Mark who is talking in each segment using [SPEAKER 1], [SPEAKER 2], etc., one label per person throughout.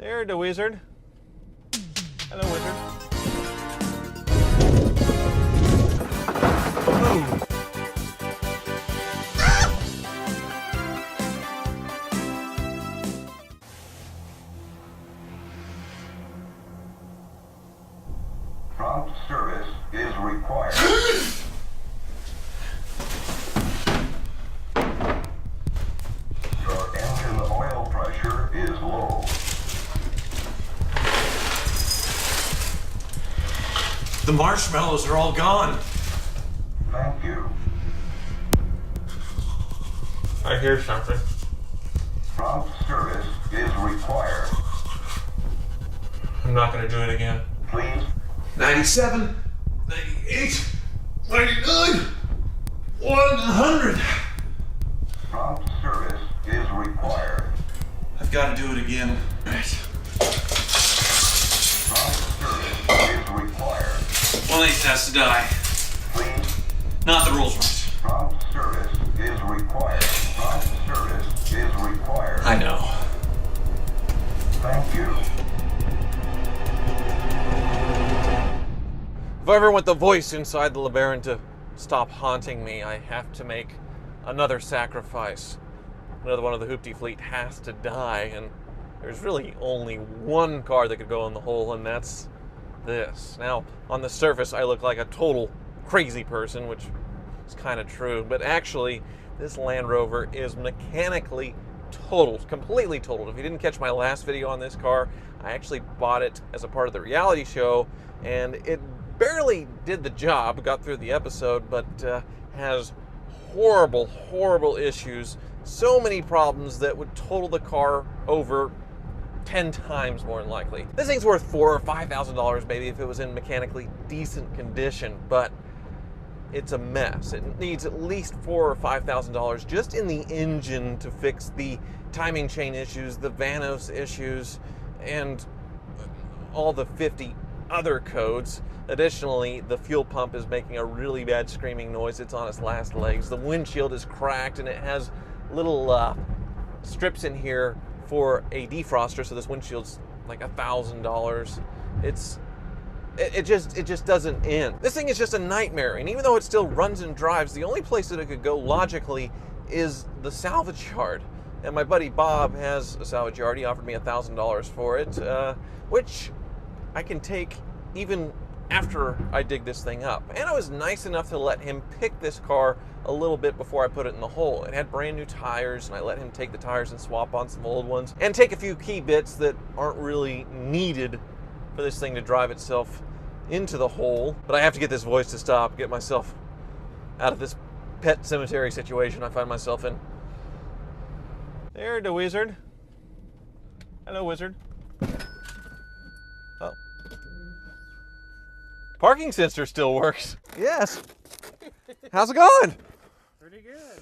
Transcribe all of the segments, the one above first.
[SPEAKER 1] There, the wizard. Hello, wizard. Boom.
[SPEAKER 2] Prompt service is required. Your engine oil pressure is low.
[SPEAKER 1] The marshmallows are all gone.
[SPEAKER 2] Thank you.
[SPEAKER 1] I hear something.
[SPEAKER 2] Prompt service is required.
[SPEAKER 1] I'm not going to do it again.
[SPEAKER 2] Please.
[SPEAKER 1] 97, 98, 99, 100.
[SPEAKER 2] Prompt service is required.
[SPEAKER 1] I've got to do it again. Right.
[SPEAKER 2] Prompt service is required.
[SPEAKER 1] One of these has to die.
[SPEAKER 2] Please.
[SPEAKER 1] Not the Rolls Royce.
[SPEAKER 2] Prompt service is required. Prompt service is required.
[SPEAKER 1] I know.
[SPEAKER 2] Thank you.
[SPEAKER 1] If I ever want the voice inside the LeBaron to stop haunting me, I have to make another sacrifice. Another one of the Hoopty fleet has to die, and there's really only one car that could go in the hole, and that's this. Now, on the surface, I look like a total crazy person, which is kind of true, but actually, this Land Rover is mechanically totaled, completely totaled. If you didn't catch my last video on this car, I actually bought it as a part of the reality show, and it barely did the job, got through the episode, but has horrible, horrible issues. So many problems that would total the car over 10 times more than likely. This thing's worth $4,000 or $5,000 maybe if it was in mechanically decent condition, but it's a mess. It needs at least $4,000 or $5,000 just in the engine to fix the timing chain issues, the Vanos issues, and all the 50 other codes. Additionally, the fuel pump is making a really bad screaming noise. It's on its last legs. The windshield is cracked, and it has little strips in here for a defroster, so this windshield's like $1,000. It just doesn't end. This thing is just a nightmare, and even though it still runs and drives, the only place that it could go logically is the salvage yard. And my buddy Bob has a salvage yard. He offered me $1,000 for it, which I can take even after I dig this thing up. And I was nice enough to let him pick this car a little bit before I put it in the hole. It had brand new tires, and I let him take the tires and swap on some old ones, and take a few key bits that aren't really needed for this thing to drive itself into the hole. But I have to get this voice to stop, get myself out of this pet cemetery situation I find myself in. There, the wizard. Hello, wizard. Oh. Parking sensor still works. Yes. How's it going?
[SPEAKER 3] Pretty good.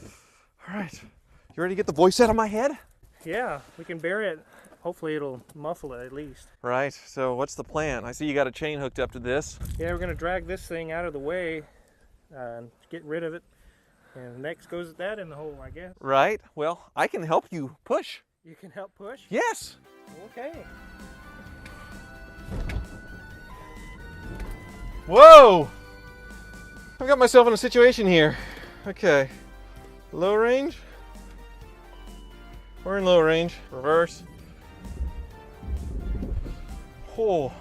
[SPEAKER 1] All right. You ready to get the voice out of my head?
[SPEAKER 3] Yeah, we can bury it. Hopefully it'll muffle it at least.
[SPEAKER 1] Right. So what's the plan? I see you got a chain hooked up to this.
[SPEAKER 3] Yeah, we're going to drag this thing out of the way and get rid of it. And next goes that in the hole, I guess.
[SPEAKER 1] Right. Well, I can help you push.
[SPEAKER 3] You can help push?
[SPEAKER 1] Yes.
[SPEAKER 3] Okay.
[SPEAKER 1] Whoa! I've got myself in a situation here. Okay. Low range. We're in low range. Reverse. Oh.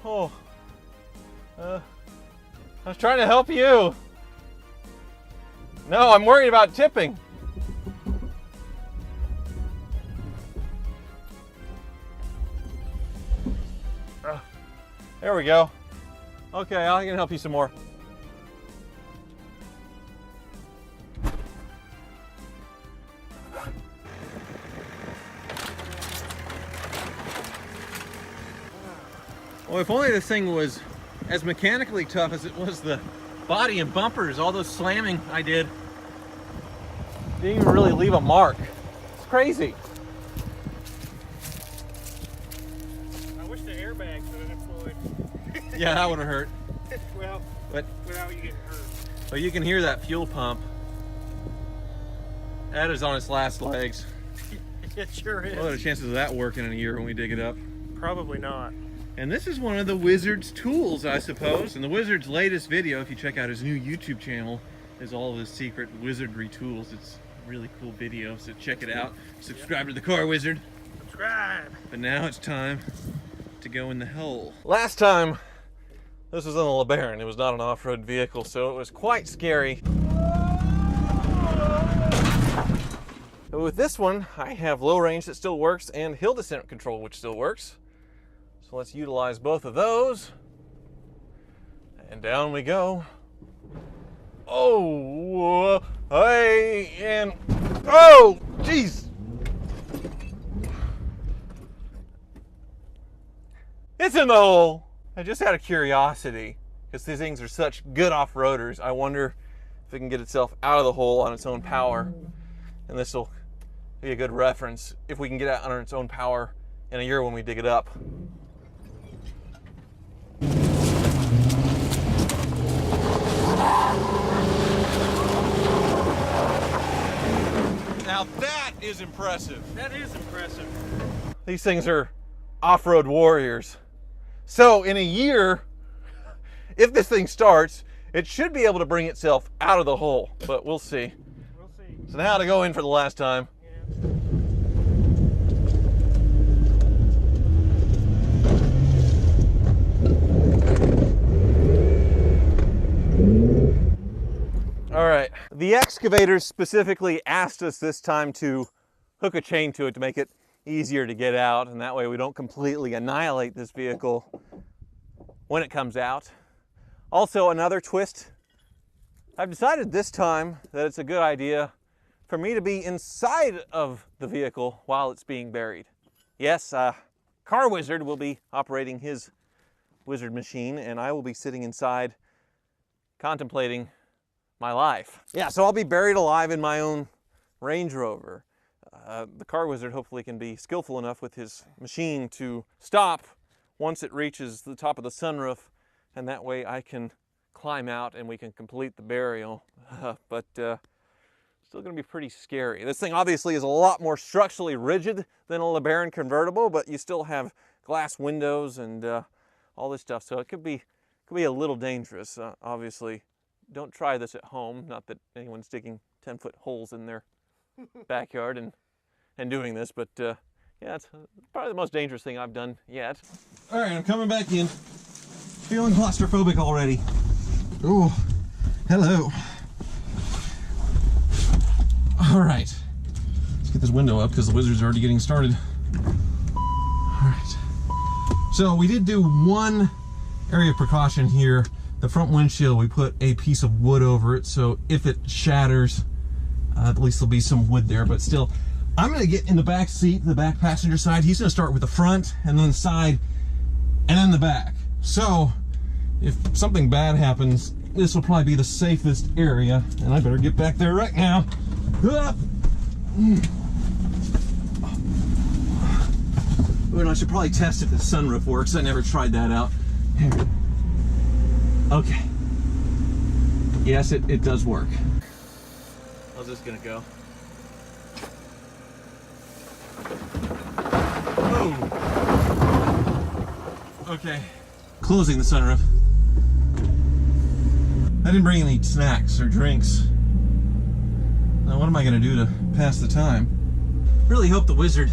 [SPEAKER 1] Oh. I was trying to help you. No, I'm worried about tipping. There we go. Okay, I can help you some more. Well, if only this thing was as mechanically tough as it was the body and bumpers, all those slamming I did. Didn't even really leave a mark. It's crazy.
[SPEAKER 3] I wish the airbags would have deployed.
[SPEAKER 1] Yeah, that would have hurt.
[SPEAKER 3] Well,
[SPEAKER 1] But
[SPEAKER 3] without you getting hurt.
[SPEAKER 1] But you can hear that fuel pump. That is on its last legs.
[SPEAKER 3] It sure is.
[SPEAKER 1] What are the chances of that working in a year when we dig it up?
[SPEAKER 3] Probably not.
[SPEAKER 1] And this is one of the Wizard's tools, I suppose. And the Wizard's latest video, if you check out his new YouTube channel, is all of his secret wizardry tools. It's a really cool video, so check it out. Subscribe to the Car Wizard.
[SPEAKER 3] Subscribe.
[SPEAKER 1] But now it's time to go in the hole. Last time, this was on the LeBaron. It was not an off-road vehicle, so it was quite scary. But with this one, I have low range that still works and hill descent control, which still works. So let's utilize both of those. And down we go. Oh, hey, and oh, jeez. It's in the hole. I just out of curiosity, because these things are such good off-roaders, I wonder if it can get itself out of the hole on its own power. And this will be a good reference if we can get out on its own power in a year when we dig it up. Now that is impressive.
[SPEAKER 3] That is impressive.
[SPEAKER 1] These things are off-road warriors. So in a year, if this thing starts, it should be able to bring itself out of the hole, but we'll see.
[SPEAKER 3] We'll see.
[SPEAKER 1] So now to go in for the last time.
[SPEAKER 3] Yeah.
[SPEAKER 1] All right, the excavators specifically asked us this time to hook a chain to it to make it easier to get out, and that way we don't completely annihilate this vehicle when it comes out. Also, another twist, I've decided this time that it's a good idea for me to be inside of the vehicle while it's being buried. Yes, Car Wizard will be operating his wizard machine, and I will be sitting inside contemplating my life. Yeah, so I'll be buried alive in my own Range Rover. The Car Wizard hopefully can be skillful enough with his machine to stop once it reaches the top of the sunroof, and that way I can climb out and we can complete the burial. But still gonna be pretty scary. This thing obviously is a lot more structurally rigid than a LeBaron convertible, but you still have glass windows and all this stuff, so it could be a little dangerous. Obviously, don't try this at home. Not that anyone's digging 10-foot holes in their backyard and doing this, but yeah, it's probably the most dangerous thing I've done yet. All right, I'm coming back in. Feeling claustrophobic already. Oh, hello. All right, let's get this window up because the Wizard's already getting started. All right, so we did do one area of precaution here. The front windshield, we put a piece of wood over it, so if it shatters, at least there'll be some wood there, but still, I'm gonna get in the back seat, the back passenger side. He's gonna start with the front, and then the side, and then the back. So, if something bad happens, this will probably be the safest area, and I better get back there right now. Well, I should probably test if the sunroof works. I never tried that out. Here. Okay. Yes, it does work. How's this gonna go? Oh. Okay. Closing the sunroof. I didn't bring any snacks or drinks. Now what am I gonna do to pass the time? Really hope the Wizard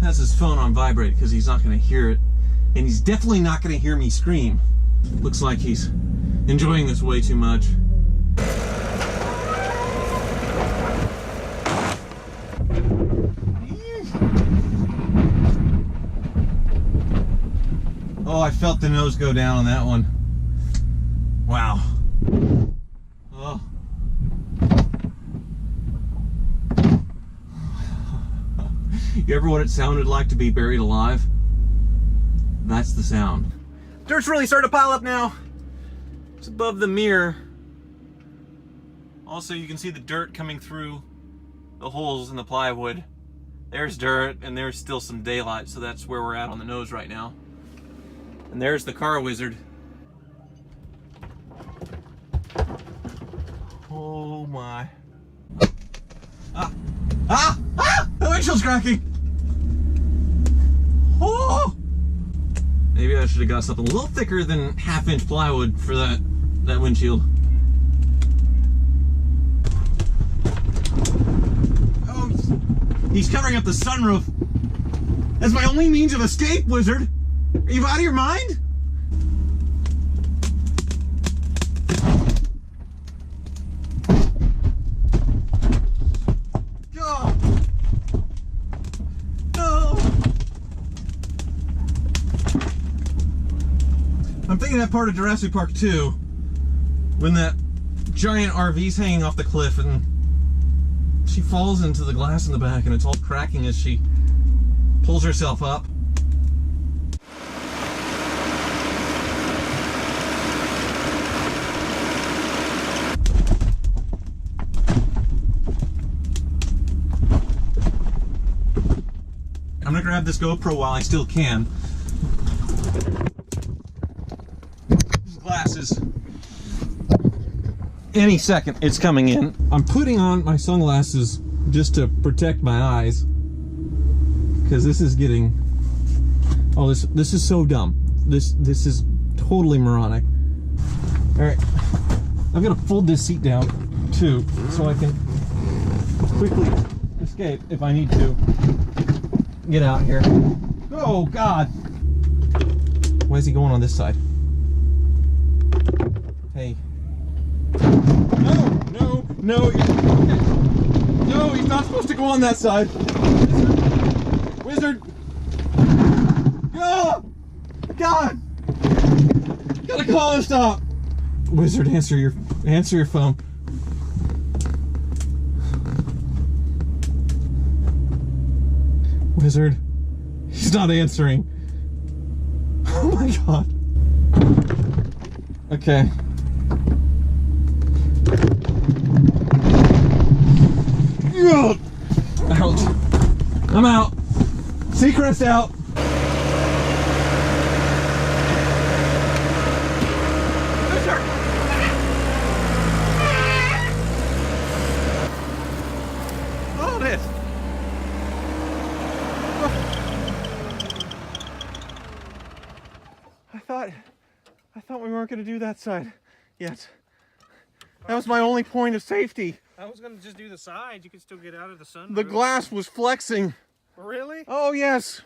[SPEAKER 1] has his phone on vibrate because he's not gonna hear it. And he's definitely not gonna hear me scream. Looks like he's enjoying this way too much. Oh, I felt the nose go down on that one. Wow. Oh. You ever what it sounded like to be buried alive? That's the sound. Dirt's really starting to pile up now. It's above the mirror. Also, you can see the dirt coming through the holes in the plywood. There's dirt, and there's still some daylight, so that's where we're at on the nose right now. And there's the Car Wizard. Oh my. Ah! Ah! Ah!
[SPEAKER 4] windshield's cracking! Oh! Maybe I should have got something a little thicker than half-inch plywood for that windshield. Oh, he's covering up the sunroof. That's my only means of escape, Wizard. Are you out of your mind? Oh. No. I'm thinking that part of Jurassic Park 2, when that giant RV's hanging off the cliff and she falls into the glass in the back and it's all cracking as she pulls herself up. I'm gonna grab this GoPro while I still can. Glasses. Any second it's coming in. I'm putting on my sunglasses just to protect my eyes, because this is getting, oh, this is so dumb. This is totally moronic. All right, I've got to fold this seat down too, so I can quickly escape if I need to. Get out here. Oh God! Why is he going on this side? Hey. No! No, he's not supposed to go on that side. Wizard! Oh! God! Gotta call and stop. Wizard, answer your phone. Wizard, he's not answering. Oh my God. Okay. Out. I'm out. Secret's out. Hold it. I thought we weren't going to do that side yet. That was my only point of safety.
[SPEAKER 3] I was gonna just do the sides. You could still get out of the sun.
[SPEAKER 4] The glass was flexing.
[SPEAKER 3] Really?
[SPEAKER 4] Oh yes.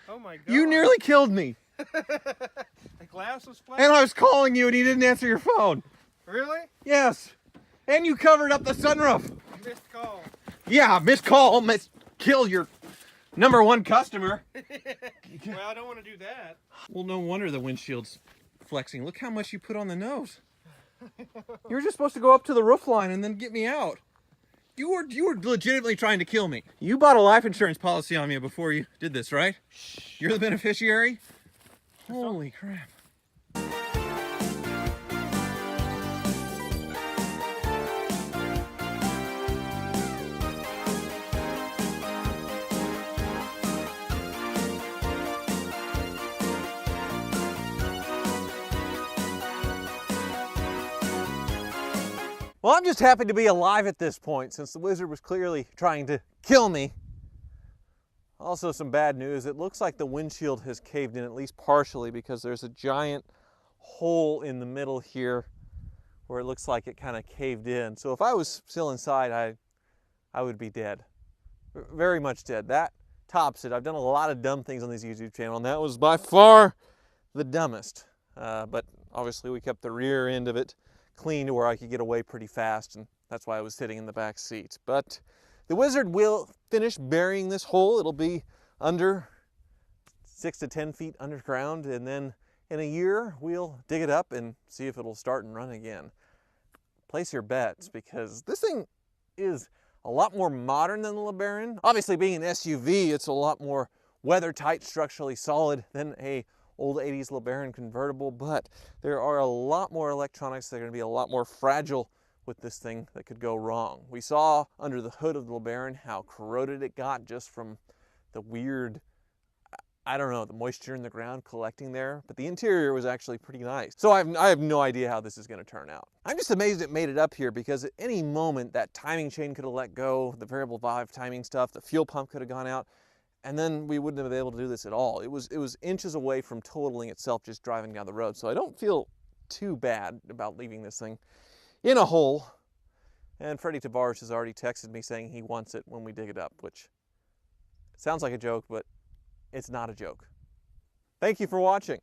[SPEAKER 3] Oh my God.
[SPEAKER 4] You nearly killed me.
[SPEAKER 3] The glass was flexing?
[SPEAKER 4] And I was calling you and you didn't answer your phone.
[SPEAKER 3] Really?
[SPEAKER 4] Yes. And you covered up the sunroof.
[SPEAKER 3] Missed call.
[SPEAKER 4] Yeah, missed call. Kill your #1 customer.
[SPEAKER 3] Well, I don't want to do that.
[SPEAKER 4] Well, no wonder the windshield's flexing. Look how much you put on the nose. You were just supposed to go up to the roof line and then get me out. You were legitimately trying to kill me. You bought a life insurance policy on me before you did this, right? You're the beneficiary? Holy crap. Well, I'm just happy to be alive at this point, since the wizard was clearly trying to kill me. Also, some bad news. It looks like the windshield has caved in, at least partially, because there's a giant hole in the middle here where it looks like it kind of caved in. So if I was still inside, I would be dead. Very much dead. That tops it. I've done a lot of dumb things on this YouTube channel, and that was by far the dumbest. But obviously we kept the rear end of it clean to where I could get away pretty fast, and that's why I was sitting in the back seat. But the wizard will finish burying this hole. It'll be under 6 to 10 feet underground, and then in a year we'll dig it up and see if it'll start and run again. Place your bets, because this thing is a lot more modern than the LeBaron. Obviously, being an SUV, it's a lot more weather tight, structurally solid than a old 80s LeBaron convertible, but there are a lot more electronics that are going to be a lot more fragile with this thing that could go wrong. We saw under the hood of the LeBaron how corroded it got just from the weird I don't know, the moisture in the ground collecting there, but the interior was actually pretty nice. So I have no idea how this is going to turn out. I'm just amazed it made it up here, because at any moment that timing chain could have let go, the variable valve timing stuff, the fuel pump could have gone out, and then we wouldn't have been able to do this at all. It was inches away from totaling itself just driving down the road. So I don't feel too bad about leaving this thing in a hole. And Freddie Tavares has already texted me saying he wants it when we dig it up, which sounds like a joke, but it's not a joke. Thank you for watching.